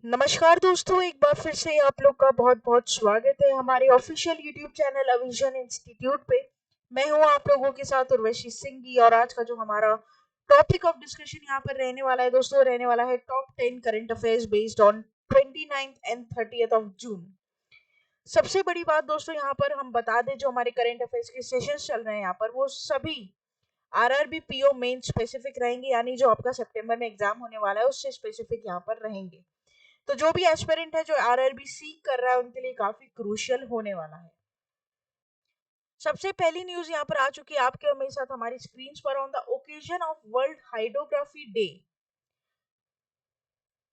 नमस्कार दोस्तों, एक बार फिर से आप लोग का बहुत बहुत स्वागत है हमारे ऑफिशियल यूट्यूब चैनल अविजन इंस्टीट्यूट पे। मैं हूं आप लोगों के साथ उर्वशी सिंह जी, और आज का जो हमारा टॉपिक ऑफ डिस्कशन यहाँ पर रहने वाला है दोस्तों, रहने वाला है top 10 current affairs based on 29th and 30th of June. सबसे बड़ी बात दोस्तों, यहाँ पर हम बता दें, जो हमारे करंट अफेयर्स के सेशंस चल रहे हैं यहाँ पर, वो सभी आरआरबी पीओ मेन स्पेसिफिक रहेंगे, यानी जो आपका सितंबर में एग्जाम होने वाला है उससे स्पेसिफिक यहाँ पर रहेंगे। तो जो भी एस्पिरेंट है जो आरआरबी सीक कर रहा है उनके लिए काफी क्रूशियल होने वाला है। सबसे पहली न्यूज यहाँ पर आ चुकी है आपके और मेरे साथ हमारी स्क्रीन पर। On the occasion of world hydrography day,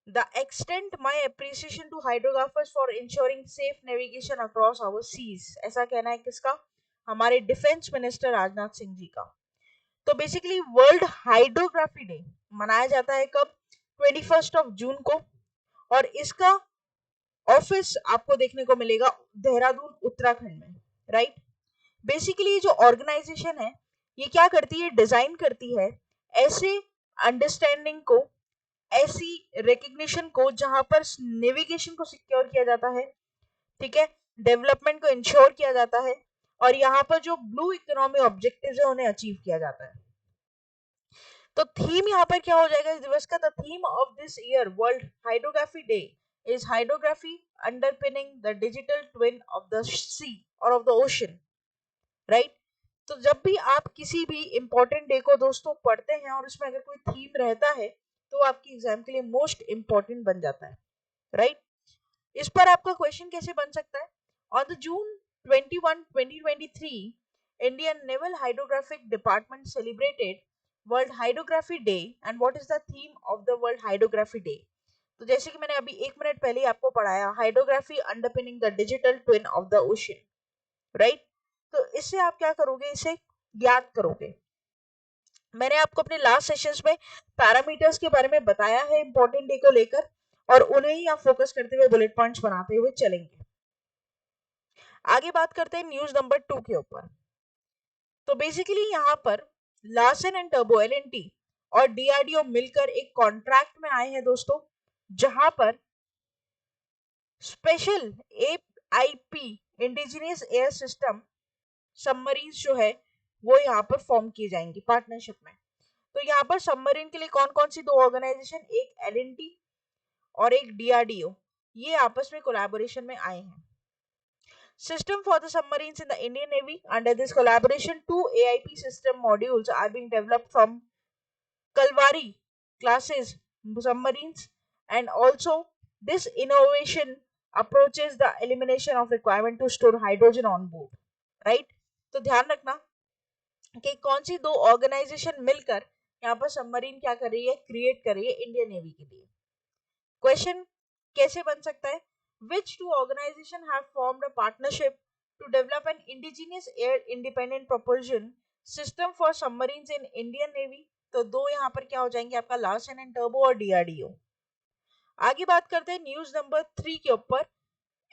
the extend my appreciation to hydrographers for ensuring safe navigation across our seas. ऐसा कहना है किसका? हमारे डिफेंस मिनिस्टर राजनाथ सिंह जी का। तो बेसिकली वर्ल्ड हाइड्रोग्राफी डे मनाया जाता है कब? 21 ऑफ जून को, और इसका ऑफिस आपको देखने को मिलेगा देहरादून उत्तराखंड में, राइट। बेसिकली जो ऑर्गेनाइजेशन है ये क्या करती है? डिजाइन करती है ऐसे अंडरस्टैंडिंग को, ऐसी रिकग्निशन को जहां पर नेविगेशन को सिक्योर किया जाता है, ठीक है, डेवलपमेंट को इंश्योर किया जाता है, और यहाँ पर जो ब्लू इकोनॉमी ऑब्जेक्टिव्स है उन्हें अचीव किया जाता है। तो थीम यहाँ पर क्या हो जाएगा इस दिवस का? The theme of this year world hydrography day is hydrography underpinning the digital twin of the sea or of the ocean, right? तो जब भी आप किसी भी इंपॉर्टेंट डे को दोस्तों पढ़ते हैं और उसमें अगर कोई थीम रहता है तो आपकी एग्जाम के लिए मोस्ट इंपॉर्टेंट बन जाता है, राइट। इस पर आपका क्वेश्चन कैसे बन सकता है? On the June 21 2023 Indian naval hydrographic department celebrated world hydrography day, and what is the theme of the world hydrography day? तो जैसे कि मैंने अभी 1 मिनट पहले ही आपको पढ़ाया, hydrography underpinning the digital twin of the ocean, right. तो इससे आप क्या करोगे? इसे याद करोगे। मैंने आपको अपने लास्ट सेशंस में पैरामीटर्स के बारे में बताया है इंपॉर्टेंट डे को लेकर, और उन्हें ही आप फोकस करते हुए बुलेट पॉइंट्स बनाते हुए चलेंगे। आगे बात करते हैं न्यूज नंबर 2 के ऊपर। तो बेसिकली यहाँ पर लार्सन एंड टर्बो एलएनटी और डीआरडीओ मिलकर एक कॉन्ट्रैक्ट में आए हैं दोस्तों, जहां पर special AIP indigenous air system submarine जो है वो यहाँ पर फॉर्म किए जाएंगे पार्टनरशिप में। तो यहाँ पर सबमरीन के लिए कौन कौन सी दो ऑर्गेनाइजेशन, एक एलएनटी और एक डीआरडीओ, ये आपस में कोलैबोरेशन में आए हैं। System for the submarines in the Indian Navy. Under this collaboration, two AIP system modules are being developed from Kalvari classes submarines, and also this innovation approaches the elimination of requirement to store hydrogen on board, right? तो ध्यान रखना कि कौन सी दो organisation मिलकर यहाँ पर submarine क्या कर रही है? क्रिएट कर रही है इंडियन नेवी के लिए। क्वेश्चन कैसे बन सकता है? Which two organizations have formed a partnership to develop an indigenous air independent propulsion system for submarines in Indian Navy? तो दो यहाँ पर क्या हो जाएंगे आपका? लार्सन एंड टर्बो और डीआरडीओ। आगे बात करते हैं न्यूज नंबर 3 के ऊपर।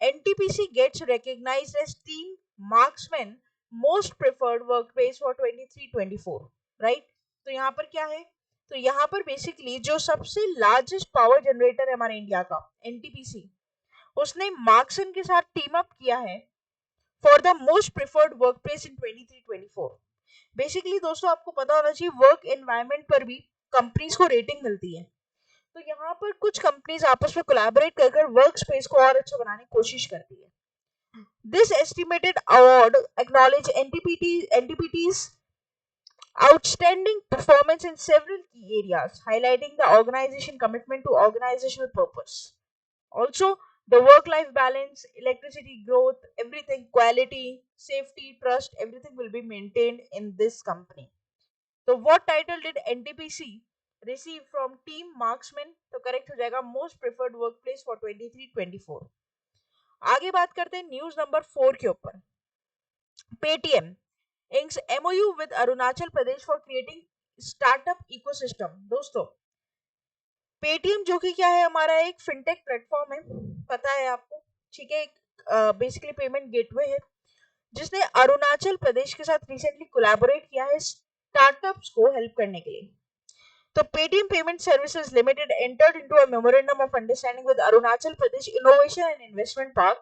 NTPC gets recognised as team marksman most preferred workplace for 23-24, right. तो यहाँ पर क्या है? तो यहाँ पर बेसिकली जो सबसे लार्जेस्ट पावर जनरेटर है हमारे इंडिया का, एनटीपीसी, उसने मार्क्सन के साथ टीम अप किया है for the most preferred workplace in 23-24। Basically दोस्तों आपको पता होना चाहिए वर्क एनवायरनमेंट पर भी कंपनीज को रेटिंग मिलती है। तो यहाँ पर कुछ कंपनीज आपस में कोलैबोरेट कर वर्क स्पेस को और अच्छा बनाने की कोशिश करती है। दिस एस्टिमेटेड अवार्ड एक्नॉलेज एनटीपीटीज outstanding performance in several key areas, highlighting the organization commitment to organizational purpose. Also, the work-life balance, electricity growth, everything, quality, safety, trust, everything will be maintained in this company. So, what title did NTPC receive from Team Marksman? तो correct हो जाएगा most preferred workplace for 23-24। आगे बात करते हैं news number 4 के ऊपर। Paytm inks MOU with Arunachal Pradesh for creating startup ecosystem. दोस्तों पेटीएम जो कि क्या है? हमारा एक फिनटेक प्लेटफॉर्म है, पता है आपको, ठीक है। एक बेसिकली पेमेंट गेटवे है जिसने अरुणाचल प्रदेश के साथ रिसेंटली कोलैबोरेट किया है स्टार्टअप्स को हेल्प करने के लिए। तो Paytm payment services limited entered into a memorandum of understanding with Arunachal Pradesh Innovation and Investment Park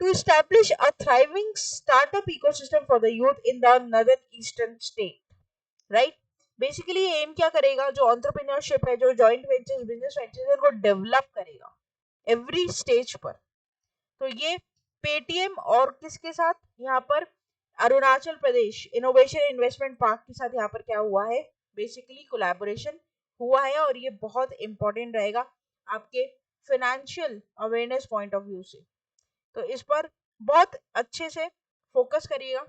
to establish a thriving startup ecosystem for the youth in the northern eastern state. Right? Basically M क्या करेगा, जो entrepreneurship है, जो joint ventures, business ventures है, उनको develop करेगा every stage पर। तो ये पेटीएम और किसके साथ, यहाँ पर Arunachal Pradesh innovation investment park के साथ यहाँ पर क्या हुआ है, बेसिकली कोलैबोरेशन हुआ है। और ये बहुत इंपॉर्टेंट रहेगा आपके financial awareness point of view से, तो इस पर बहुत अच्छे से फोकस करिएगा।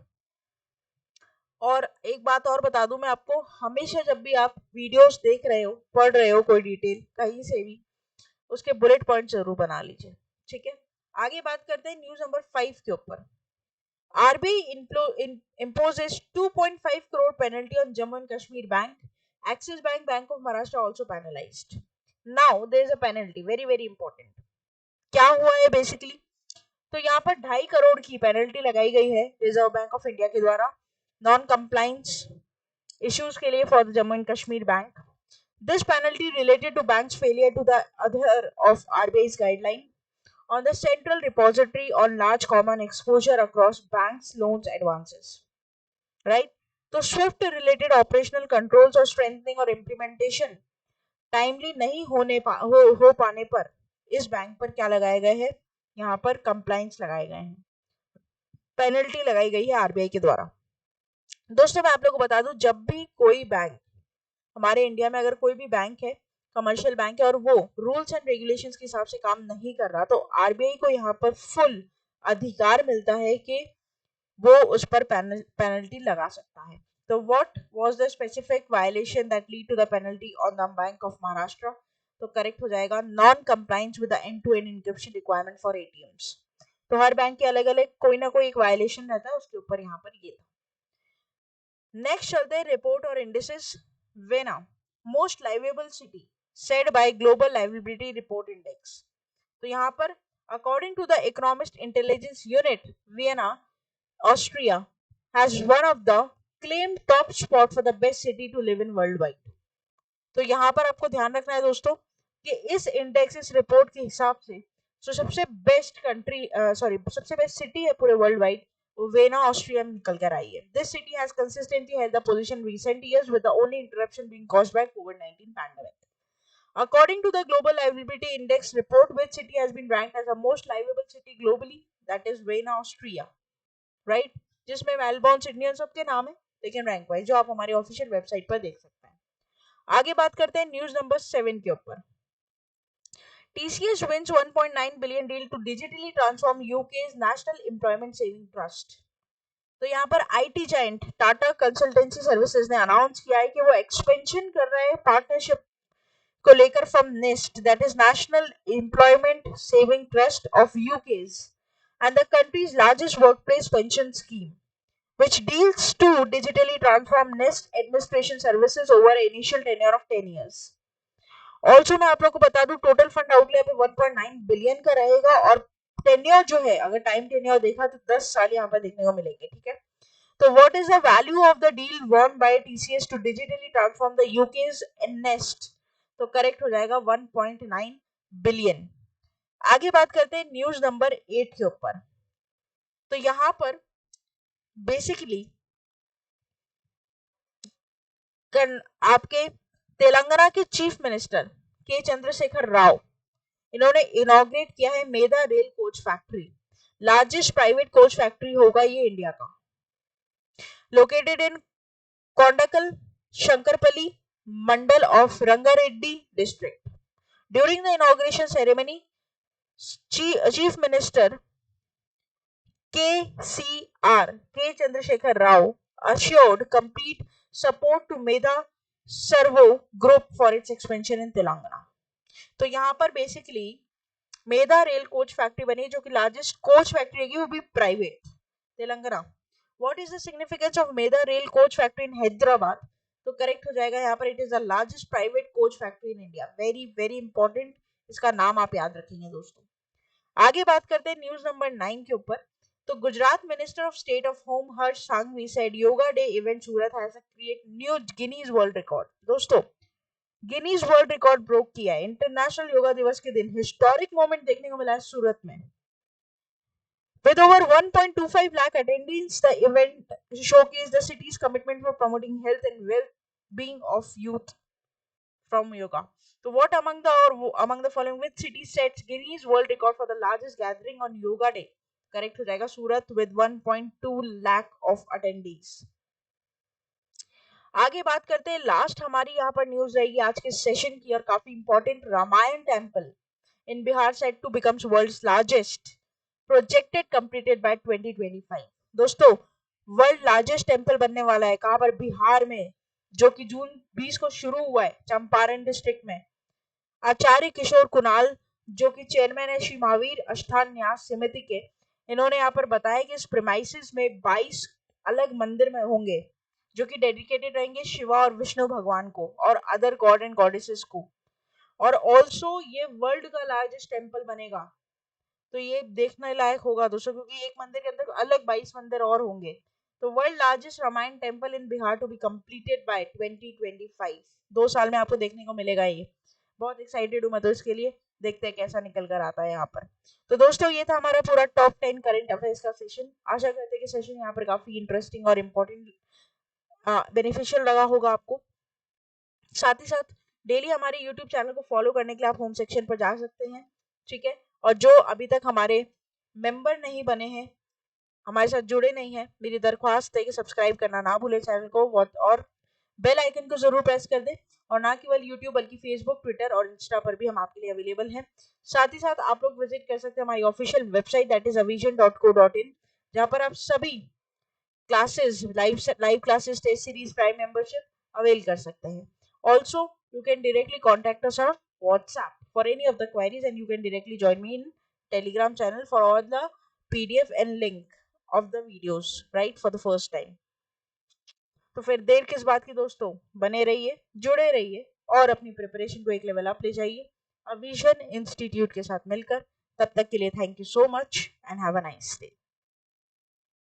और एक बात और बता दूं मैं आपको, हमेशा जब भी आप वीडियोस देख रहे हो, पढ़ रहे हो कोई डिटेल कहीं से भी, उसके बुलेट पॉइंट जरूर बना लीजिए, ठीक है। आगे बात करते हैं न्यूज नंबर 5 के ऊपर। RBI imposes 2.5 crore penalty on Jammu and Kashmir Bank. Axis Bank, Bank of Maharashtra also penalized. Now there is a penalty, very very important. क्या हुआ है बेसिकली, तो यहाँ पर 2.5 करोड़ की पेनल्टी लगाई गई है रिजर्व बैंक ऑफ इंडिया के द्वारा नॉन कंप्लायंस इश्यूज के लिए for the Jammu and Kashmir bank. This penalty related to bank's failure to the adhere of RBI's guideline on the central repository on large common exposure across banks loans advances, right? तो Swift related operational controls और strengthening और implementation timely नहीं हो पाने पर इस bank पर क्या लगाए गए हैं, यहाँ पर कंप्लाइंस लगाए गए हैं, पेनल्टी लगाई गई है आरबीआई के द्वारा। दोस्तों मैं आप लोगों को बता दूं, जब भी कोई बैंक हमारे इंडिया में, अगर कोई भी बैंक है, कमर्शियल बैंक है, और वो रूल्स एंड रेगुलेशंस के हिसाब से काम नहीं कर रहा, तो आरबीआई को यहाँ पर फुल अधिकार मिलता है कि वो उस पर पेनल्टी लगा सकता है। तो what was the specific violation that lead to the penalty on the bank of Maharashtra, तो करेक्ट हो जाएगा non compliance with the end to end encryption requirement for ATMs. तो हर बैंक के अलग अलग कोई ना कोई एक वायलेशन रहता है, उसके ऊपर यहाँ पर ये था। नेक्स्ट चलते हैं रिपोर्ट और indices. Vienna most liveable city said by global liveability report index. तो यहाँ पर according to the Economist Intelligence Unit, Vienna Austria has one of the claimed top spot for the best city to live in worldwide. तो यहाँ पर आपको ध्यान रखना है दोस्तों कि इस इंडेक्स, इस रिपोर्ट के हिसाब से जो सबसे बेस्ट कंट्री सबसे बेस्ट सिटी है पूरे वर्ल्ड वाइड, वो वेना ऑस्ट्रिया में निकल कर आई है। This city has consistently held the position recent years with the only interruption being caused by COVID-19 pandemic. According to the Global Livability Index report, which city has been ranked as the most livable city globally? That is Vienna, Austria, right? जिसमें Melbourne, Sydney सबके नाम है, लेकिन rank wise, जो आप हमारी official website पर देख सकते हैं। आगे बात करते हैं न्यूज नंबर 7 के ऊपर। TCS wins 1.9 billion deal to digitally transform UK's National Employment Saving Trust. तो यहाँ पर IT giant Tata consultancy services ने अनाउंस किया है कि वो एक्सपेंशन कर रहे हैं पार्टनरशिप को लेकर from nest, that is national employment saving trust of UK's and the country's largest workplace pension scheme, which deals to digitally transform Nest administration services over an initial tenure of 10 years. Also मैं आप लोग को बता दूं, total fund outlay पे 1.9 billion का रहेगा, और टेन्योर जो है, अगर टाइम टेन्योर देखा तो 10 साल यहाँ पर देखने को मिलेंगे, ठीक है। तो what is the value of the deal won by TCS to digitally transform the UK's NEST, तो करेक्ट हो जाएगा 1.9 बिलियन। आगे बात करते हैं न्यूज नंबर 8 के ऊपर। तो यहाँ पर बेसिकली आपके तेलंगाना के chief minister K Chandrashekar Rao, इन्होंने इनॉग्रेट किया है Medha rail coach factory. Largest private coach factory होगा ये इंडिया का, located in Kondakal Shankarpalli mandal of Rangareddy district. During the inauguration ceremony, chief minister K Chandrashekar Rao assured complete support to Medha Servo Group for its expansion in Telangana. तो यहाँ पर basically मेधा rail coach factory बनी, जो कि largest coach factory है, वो भी private, Telangana. What is the significance of Medha rail coach factory in Hyderabad, तो करेक्ट हो जाएगा यहाँ पर, it is the largest private coach factory in India. Very very important, इसका नाम आप याद रखेंगे दोस्तों। आगे बात करते हैं न्यूज नंबर 9 के ऊपर। तो Gujarat minister of state of home Harsh Sanghavi said yoga day event Surat has create new Guinness world record. दोस्तों गिनीज वर्ल्ड रिकॉर्ड ब्रोक किया है। इंटरनेशनल योगा दिवस के दिन हिस्टोरिक मोमेंट देखने को मिला है सूरत में। With over 1.25 lakh attendees, the event showcased the city's commitment for promoting health and well-being of youth from yoga. So, what among the following which city sets Guinness World Record for the largest gathering on Yoga Day? Correct हो जाएगा सूरत with 1.2 lakh of attendees. आगे बात करते हैं, last हमारी यहाँ पर news रहेगी आज के सेशन की और काफी important. Ramayan temple in Bihar set to becomes world's largest, projected completed by 2025। दोस्तों, वर्ल्ड लार्जेस्ट टेम्पल बनने वाला है कहां पर? बिहार में, जो कि जून 20 को शुरू हुआ है चंपारण डिस्ट्रिक्ट में। आचार्य किशोर कुणाल, जो कि चेयरमैन है श्री महावीर अष्टान न्यास समिति के, इन्होंने यहाँ पर बताया कि इस प्रीमाइसिस में 22 अलग मंदिर में होंगे जो कि डेडिकेटेड रहेंगे शिवा और विष्णु भगवान को और अदर गॉड एंड गॉडेसेस को। और ऑल्सो ये वर्ल्ड का लार्जेस्ट टेम्पल बनेगा, तो ये देखने लायक होगा दोस्तों, क्योंकि एक मंदिर के अंदर अलग 22 मंदिर और होंगे। तो world largest Ramayan temple in Bihar to be completed by 2025, 2 साल में आपको देखने को मिलेगा। ये बहुत एक्साइटेड हूँ मैं तो इसके लिए, देखते हैं कैसा निकल कर आता है यहाँ पर। तो दोस्तों, ये था हमारा पूरा टॉप 10 करंट अफेयर्स का सेशन। आशा करते हैं कि सेशन यहाँ पर काफी इंटरेस्टिंग और इम्पोर्टेंट बेनिफिशियल लगा होगा आपको। साथ ही साथ डेली हमारे यूट्यूब चैनल को फॉलो करने के लिए आप होम सेक्शन पर जा सकते हैं, ठीक है। और जो अभी तक हमारे मेंबर नहीं बने हैं, हमारे साथ जुड़े नहीं हैं, मेरी दरख्वास्त है कि सब्सक्राइब करना ना भूले चैनल को और बेल आइकन को जरूर प्रेस कर दें। और ना केवल यूट्यूब बल्कि फेसबुक, ट्विटर और इंस्टा पर भी हम आपके लिए अवेलेबल हैं। साथ ही साथ आप लोग विजिट कर सकते हैं हमारी official website that is avision.co.in, जहाँ पर आप सभी classes, live classes, test series, prime membership avail कर सकते हैं। Also you can directly contact us on WhatsApp for any of the queries, and you can directly join me in Telegram channel for all the PDF and link of the videos right for the first time. तो फिर देर किस बात की दोस्तों, बने रहिए, जुड़े रहिए और अपनी प्रिपरेशन को एक लेवल अप ले जाइए अविजन इंस्टीट्यूट के साथ मिलकर। तब तक के लिए thank you so much and have a nice day.